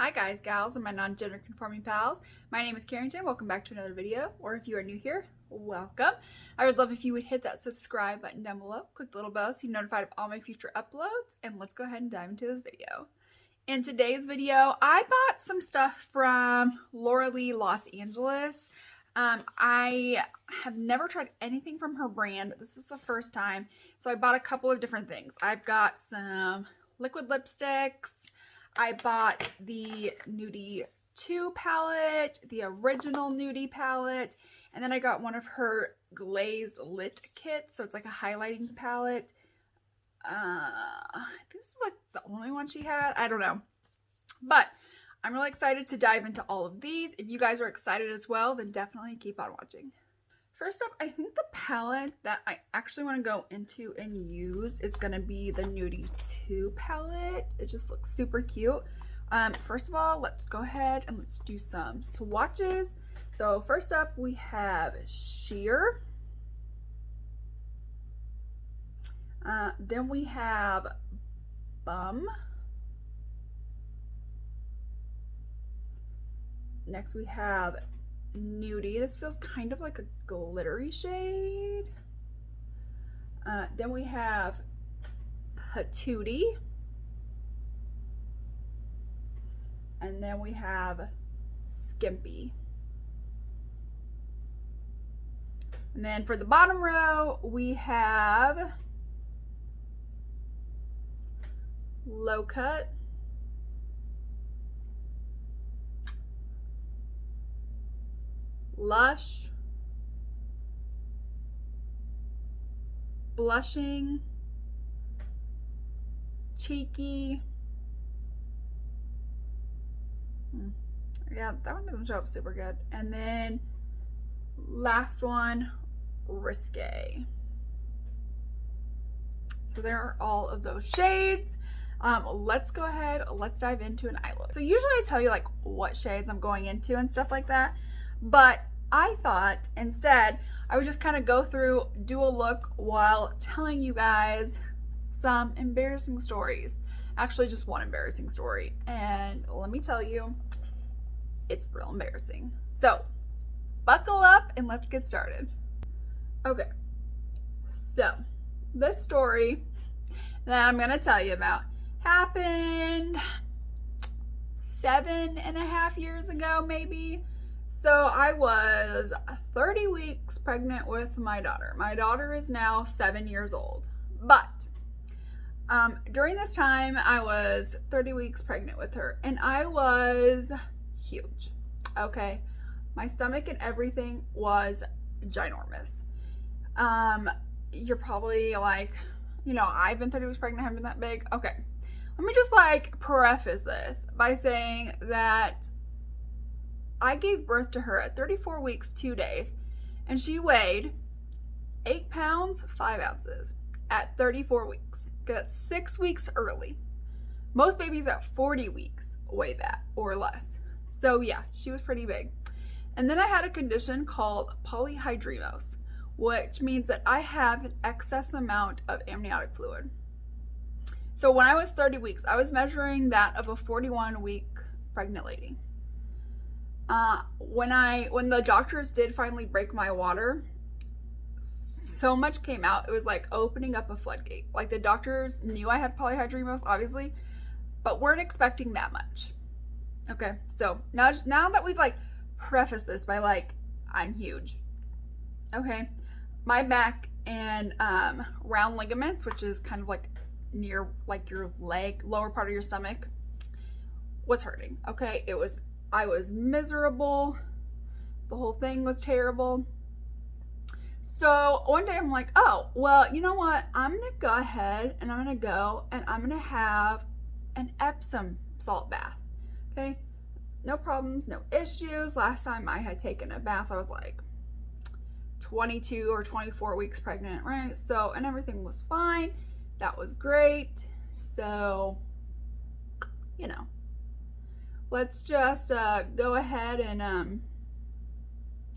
Hi guys, gals, and my non-gender conforming pals. My name is Carrington. Welcome back to another video, or if you are new here, welcome. I would love if you would hit that subscribe button down below, click the little bell so you're notified of all my future uploads, and let's go ahead and dive into this video. In today's video, I bought some stuff from Laura Lee Los Angeles. I have never tried anything from her brand. This is the first time, so I bought a couple of different things. I've got some liquid lipsticks. I bought the Nudie 2 palette, the original Nudie palette, and then I got one of her glazed lit kits, so it's like a highlighting palette. I think this is like the only one she had. I don't know. But I'm really excited to dive into all of these. If you guys are excited as well, then definitely keep on watching. First up, I think the palette that I actually want to go into and use is going to be the Nudie 2 palette. It just looks super cute. First of all, let's go ahead and let's do some swatches. So first up, we have Sheer. Then we have Bum. Next we have Nudie. This feels kind of like a glittery shade. Then we have Patootie. And then we have Skimpy. And then for the bottom row, we have Low Cut. Lush, Blushing, Cheeky. Yeah, that one doesn't show up super good. And then last one, Risque. So there are all of those shades. Let's go ahead, let's dive into an eye look. So usually I tell you like what shades I'm going into and stuff like that, but I thought instead I would just kind of go through, do a look while telling you guys some embarrassing stories. Actually, just one embarrassing story. And let me tell you, it's real embarrassing. So buckle up and let's get started. Okay, so this story that I'm going to tell you about happened 7.5 years ago, maybe. So I was 30 weeks pregnant with my daughter. My daughter is now 7 years old. But during this time, I was 30 weeks pregnant with her. And I was huge. Okay. My stomach and everything was ginormous. You're probably like, you know, I've been 30 weeks pregnant, I haven't been that big. Okay. Let me just like preface this by saying that I gave birth to her at 34 weeks, 2 days, and she weighed 8 pounds, 5 ounces at 34 weeks. Okay, that's 6 weeks early. Most babies at 40 weeks weigh that or less. So yeah, she was pretty big. And then I had a condition called polyhydramnios, which means that I have an excess amount of amniotic fluid. So when I was 30 weeks, I was measuring that of a 41-week pregnant lady. When the doctors did finally break my water, so much came out. It was like opening up a floodgate. Like the doctors knew I had polyhydramnios, obviously, but weren't expecting that much. Okay, so now that we've like prefaced this by like, I'm huge. Okay, my back and round ligaments, which is kind of like near like your leg, lower part of your stomach, was hurting. Okay, I was miserable. The whole thing was terrible. So one day I'm like, oh, well, you know what? I'm going to go ahead and I'm going to go and I'm going to have an Epsom salt bath. Okay. No problems, no issues. Last time I had taken a bath, I was like 22 or 24 weeks pregnant, right? So, and everything was fine. That was great. So, you know, let's just go ahead and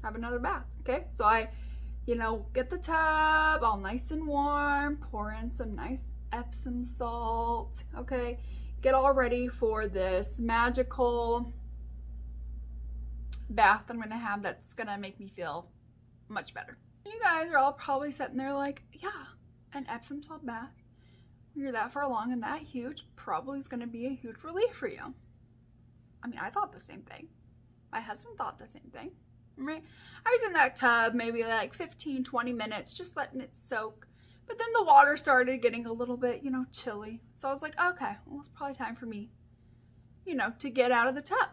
have another bath. Okay, so I, you know, get the tub all nice and warm, pour in some nice Epsom salt. Okay, get all ready for this magical bath I'm gonna have that's gonna make me feel much better. You guys are all probably sitting there like, yeah, an Epsom salt bath when you're that far along and that huge probably is gonna be a huge relief for you. I mean, I thought the same thing. My husband thought the same thing, right? I was in that tub maybe like 15, 20 minutes, just letting it soak. But then the water started getting a little bit, you know, chilly. So I was like, okay, well, it's probably time for me, you know, to get out of the tub.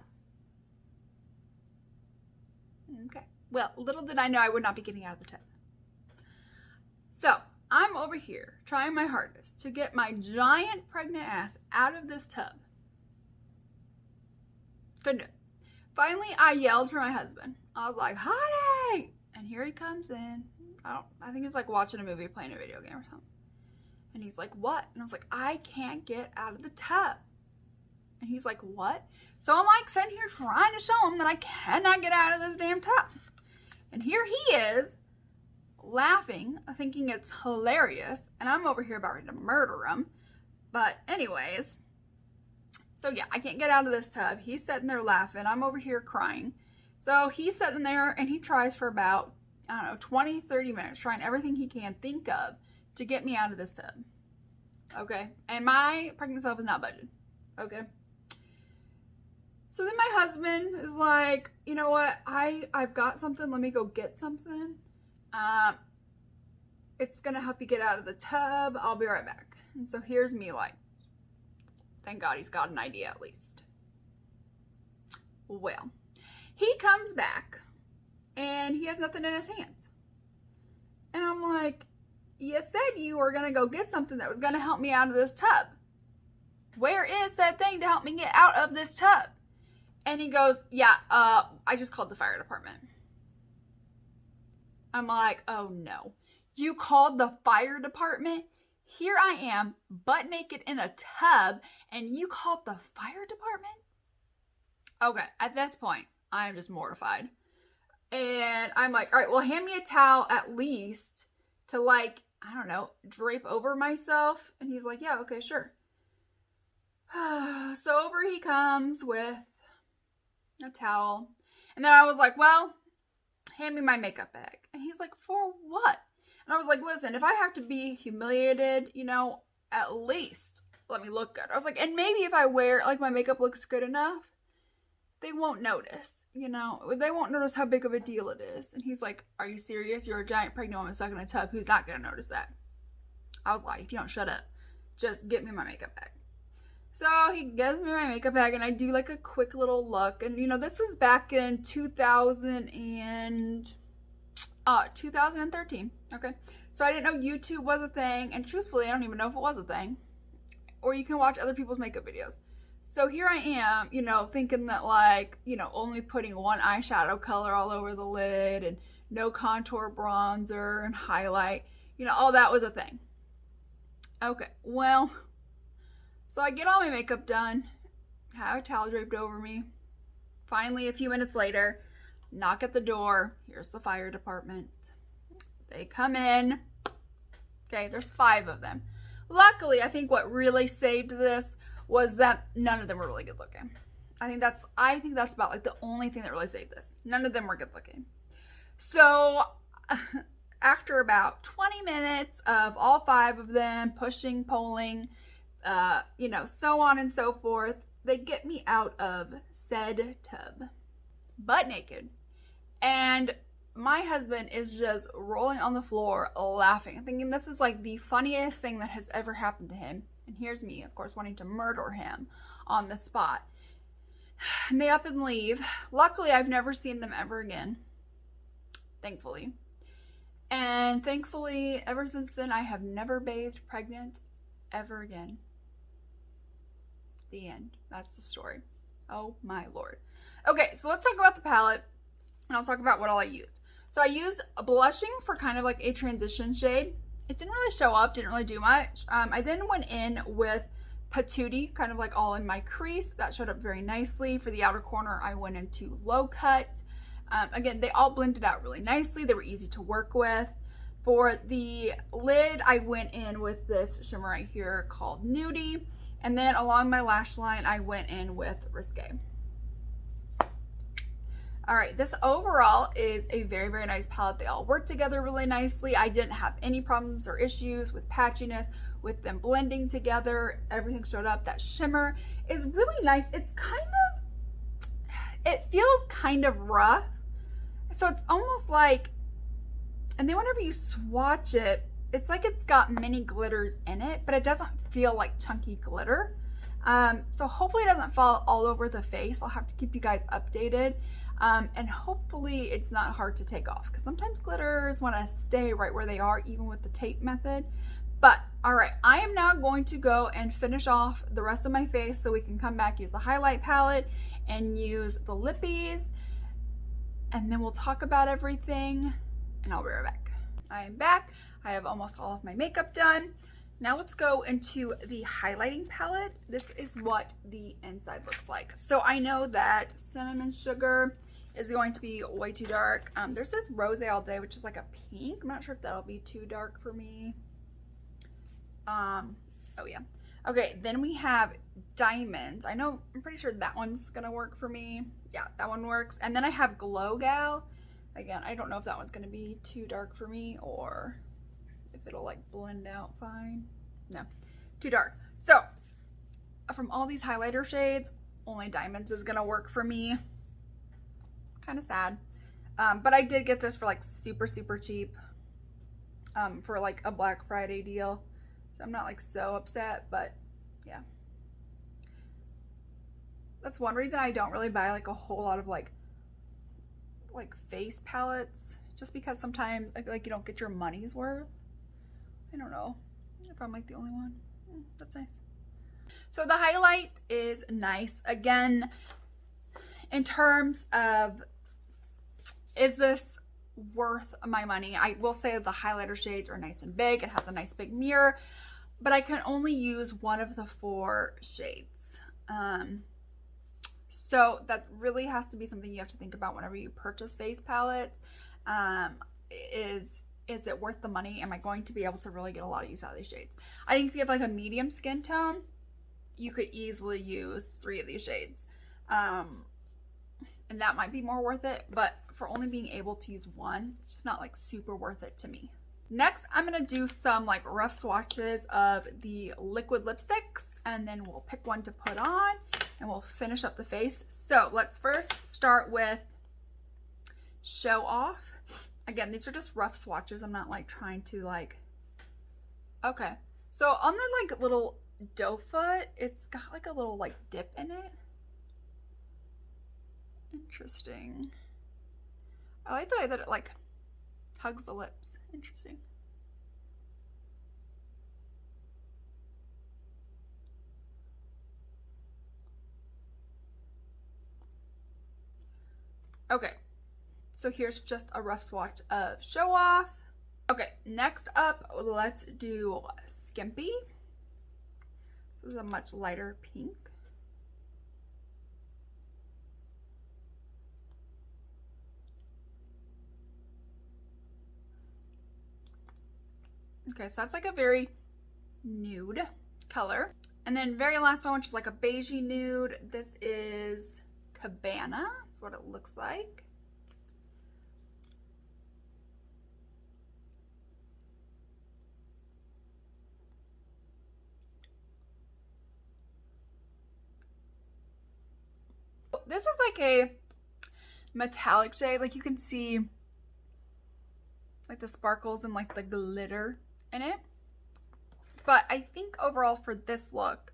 Okay. Well, little did I know I would not be getting out of the tub. So I'm over here trying my hardest to get my giant pregnant ass out of this tub. Couldn't do it. Finally, I yelled for my husband. I was like, honey! And here he comes in. I think he was like watching a movie or playing a video game or something. And he's like, what? And I was like, I can't get out of the tub. And he's like, what? So I'm like sitting here trying to show him that I cannot get out of this damn tub. And here he is, laughing, thinking it's hilarious. And I'm over here about ready to murder him. But anyways, so yeah, I can't get out of this tub. He's sitting there laughing. I'm over here crying. So he's sitting there and he tries for about, I don't know, 20, 30 minutes, trying everything he can think of to get me out of this tub. Okay. And my pregnant self is not budging. Okay. So then my husband is like, you know what? I've got something. Let me go get something. It's going to help you get out of the tub. I'll be right back. And so here's me like, thank God he's got an idea at least. Well, he comes back and he has nothing in his hands. And I'm like, you said you were going to go get something that was going to help me out of this tub. Where is that thing to help me get out of this tub? And he goes, yeah, I just called the fire department. I'm like, oh no. You called the fire department? Here I am, butt naked in a tub, and you called the fire department? Okay, at this point, I am just mortified. And I'm like, all right, well, hand me a towel at least to like, I don't know, drape over myself. And he's like, yeah, okay, sure. So over he comes with a towel. And then I was like, well, hand me my makeup bag. And he's like, for what? And I was like, listen, if I have to be humiliated, you know, at least let me look good. I was like, and maybe if I wear, like, my makeup looks good enough, they won't notice, you know. They won't notice how big of a deal it is. And he's like, are you serious? You're a giant pregnant woman stuck in a tub. Who's not going to notice that? I was like, if you don't shut up, just get me my makeup bag. So he gives me my makeup bag and I do like a quick little look. And, you know, this was back in 2013. Okay. So I didn't know YouTube was a thing. And truthfully, I don't even know if it was a thing. Or you can watch other people's makeup videos. So here I am, you know, thinking that like, you know, only putting one eyeshadow color all over the lid and no contour bronzer and highlight, you know, all that was a thing. Okay, well, so I get all my makeup done, have a towel draped over me. Finally, a few minutes later, knock at the door. Here's the fire department. They come in. Okay, there's 5 of them. Luckily, I think what really saved this was that none of them were really good looking. I think that's about like the only thing that really saved this. None of them were good looking. So after about 20 minutes of all 5 of them pushing, pulling, you know, so on and so forth, they get me out of said tub, butt naked. And my husband is just rolling on the floor laughing, thinking this is like the funniest thing that has ever happened to him. And here's me, of course, wanting to murder him on the spot. And they up and leave. Luckily, I've never seen them ever again. Thankfully. And thankfully, ever since then, I have never bathed pregnant ever again. The end. That's the story. Oh my Lord. Okay, so let's talk about the palette. And I'll talk about what all I used. So I used a blushing for kind of like a transition shade. It didn't really show up, didn't really do much. I then went in with Patootie, kind of like all in my crease. That showed up very nicely. For the outer corner, I went into Low Cut. Again, they all blended out really nicely. They were easy to work with. For the lid, I went in with this shimmer right here called Nudie. And then along my lash line, I went in with Risque. All right, this overall is a very, very nice palette. They all work together really nicely. I didn't have any problems or issues with patchiness, with them blending together. Everything showed up. That shimmer is really nice. It's kind of, it feels kind of rough. So it's almost like, and then whenever you swatch it, it's like it's got mini glitters in it, but it doesn't feel like chunky glitter. So hopefully it doesn't fall all over the face. I'll have to keep you guys updated. And hopefully it's not hard to take off, because sometimes glitters want to stay right where they are, even with the tape method. But all right, I am now going to go and finish off the rest of my face so we can come back, use the highlight palette and use the lippies, and then we'll talk about everything, and I'll be right back. I am back. I have almost all of my makeup done. Now let's go into the highlighting palette. This is what the inside looks like. So I know that Cinnamon Sugar is going to be way too dark. There's this Rose All Day, which is like a pink. I'm not sure if that'll be too dark for me. Oh yeah. Okay, then we have Diamonds. I'm pretty sure that one's gonna work for me. Yeah, that one works. And then I have Glow Gal. Again, I don't know if that one's gonna be too dark for me or if it'll like blend out fine. No, too dark. So from all these highlighter shades, only Diamonds is gonna work for me. Kind of sad. But I did get this for like super, super cheap for like a Black Friday deal. So I'm not like so upset, but yeah. That's one reason I don't really buy like a whole lot of like face palettes, just because sometimes like you don't get your money's worth. I don't know if I'm like the only one. That's nice. So the highlight is nice. Again, in terms of, is this worth my money? I will say the highlighter shades are nice and big. It has a nice big mirror, but I can only use one of the 4 shades. So that really has to be something you have to think about whenever you purchase face palettes. Is it worth the money? Am I going to be able to really get a lot of use out of these shades? I think if you have like a medium skin tone, you could easily use 3 of these shades. And that might be more worth it, but for only being able to use one, it's just not like super worth it to me. Next, I'm gonna do some like rough swatches of the liquid lipsticks, and then we'll pick one to put on and we'll finish up the face. So let's first start with Show Off. Again, these are just rough swatches. I'm not like trying to like, okay. So on the like little doe foot, it's got like a little like dip in it. Interesting. I like the way that it like hugs the lips. Interesting. Okay, so here's just a rough swatch of Show Off. Okay, next up, let's do Skimpy. This is a much lighter pink. Okay, so that's like a very nude color. And then very last one, which is like a beigey nude. This is Cabana. That's what it looks like. This is like a metallic shade. Like you can see like the sparkles and like the glitter in it. But I think overall for this look,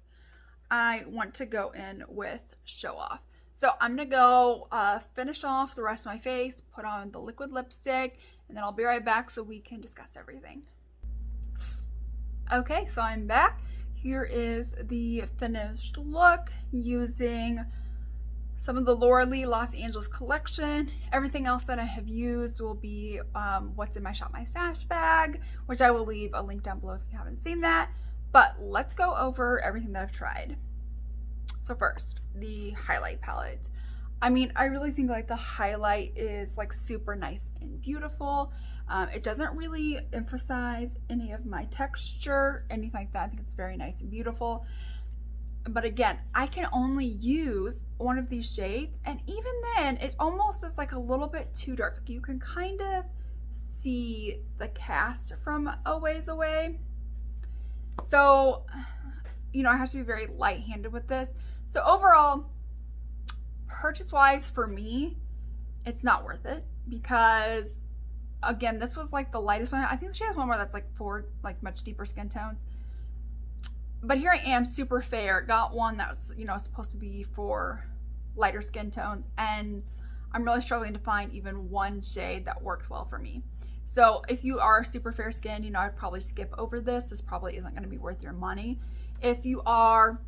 I want to go in with Show Off. So I'm gonna go finish off the rest of my face, put on the liquid lipstick, and then I'll be right back so we can discuss everything. Okay, so I'm back. Here is the finished look using some of the Laura Lee Los Angeles collection. Everything else that I have used will be what's in my Shop My Stash bag, which I will leave a link down below if you haven't seen that. But let's go over everything that I've tried. So first, the highlight palette. I mean, I really think like the highlight is like super nice and beautiful. It doesn't really emphasize any of my texture, anything like that. I think it's very nice and beautiful. But again, I can only use one of these shades, and even then it almost is like a little bit too dark. You can kind of see the cast from a ways away. So, you know, I have to be very light-handed with this. So overall, purchase-wise for me, it's not worth it because, again, this was like the lightest one. I think she has one more that's like for like much deeper skin tones. But here I am, super fair, got one that was, you know, supposed to be for lighter skin tones, and I'm really struggling to find even one shade that works well for me. So if you are super fair skinned, you know, I'd probably skip over this. This probably isn't going to be worth your money. If you are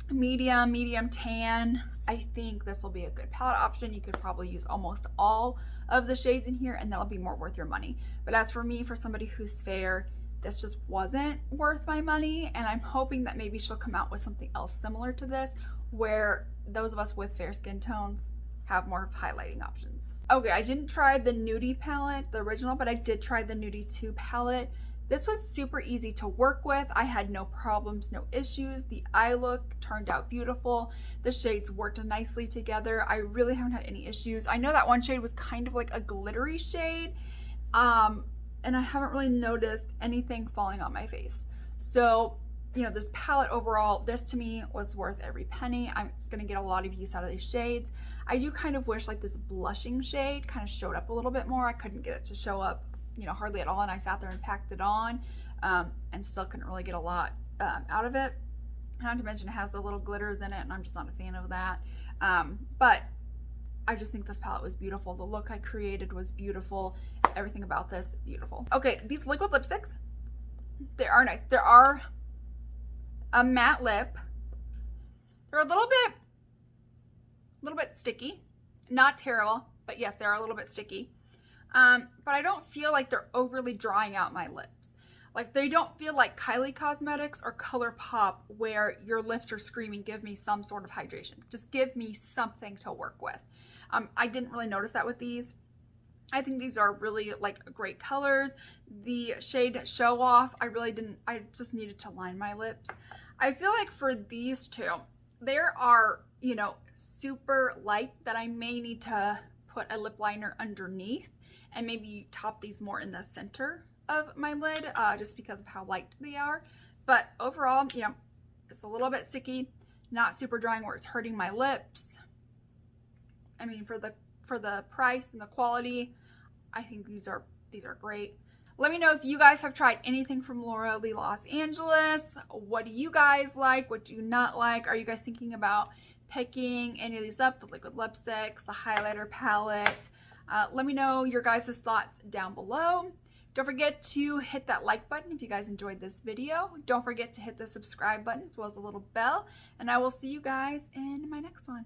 medium tan, I think this will be a good palette option. You could probably use almost all of the shades in here and that'll be more worth your money. But as for me, for somebody who's fair, this just wasn't worth my money, and I'm hoping that maybe she'll come out with something else similar to this where those of us with fair skin tones have more highlighting options. Okay, I didn't try the Nudie palette, the original, but I did try the Nudie 2 palette. This was super easy to work with. I had no problems, no issues. The eye look turned out beautiful. The shades worked nicely together. I really haven't had any issues. I know that one shade was kind of like a glittery shade, and I haven't really noticed anything falling on my face. So, you know, this palette overall, this to me was worth every penny. I'm gonna get a lot of use out of these shades. I do kind of wish like this blushing shade kind of showed up a little bit more. I couldn't get it to show up, you know, hardly at all, and I sat there and packed it on and still couldn't really get a lot out of it. Not to mention it has the little glitters in it, and I'm just not a fan of that. But I just think this palette was beautiful. The look I created was beautiful. Everything about this, beautiful. Okay, these liquid lipsticks, they are nice. They are a matte lip. They're a little bit sticky. Not terrible, but yes, they are a little bit sticky. But I don't feel like they're overly drying out my lips. Like, they don't feel like Kylie Cosmetics or ColourPop where your lips are screaming, give me some sort of hydration. Just give me something to work with. I didn't really notice that with these. I think these are really like great colors. The shade Show Off, I just needed to line my lips. I feel like for these two, there are, you know, super light that I may need to put a lip liner underneath and maybe top these more in the center of my lid just because of how light they are. But overall, you know, it's a little bit sticky, not super drying where it's hurting my lips. I mean, for the price and the quality, I think these are great. Let me know if you guys have tried anything from Laura Lee Los Angeles. What do you guys like? What do you not like? Are you guys thinking about picking any of these up? The liquid lipsticks, the highlighter palette. Let me know your guys' thoughts down below. Don't forget to hit that like button if you guys enjoyed this video. Don't forget to hit the subscribe button as well as the little bell. And I will see you guys in my next one.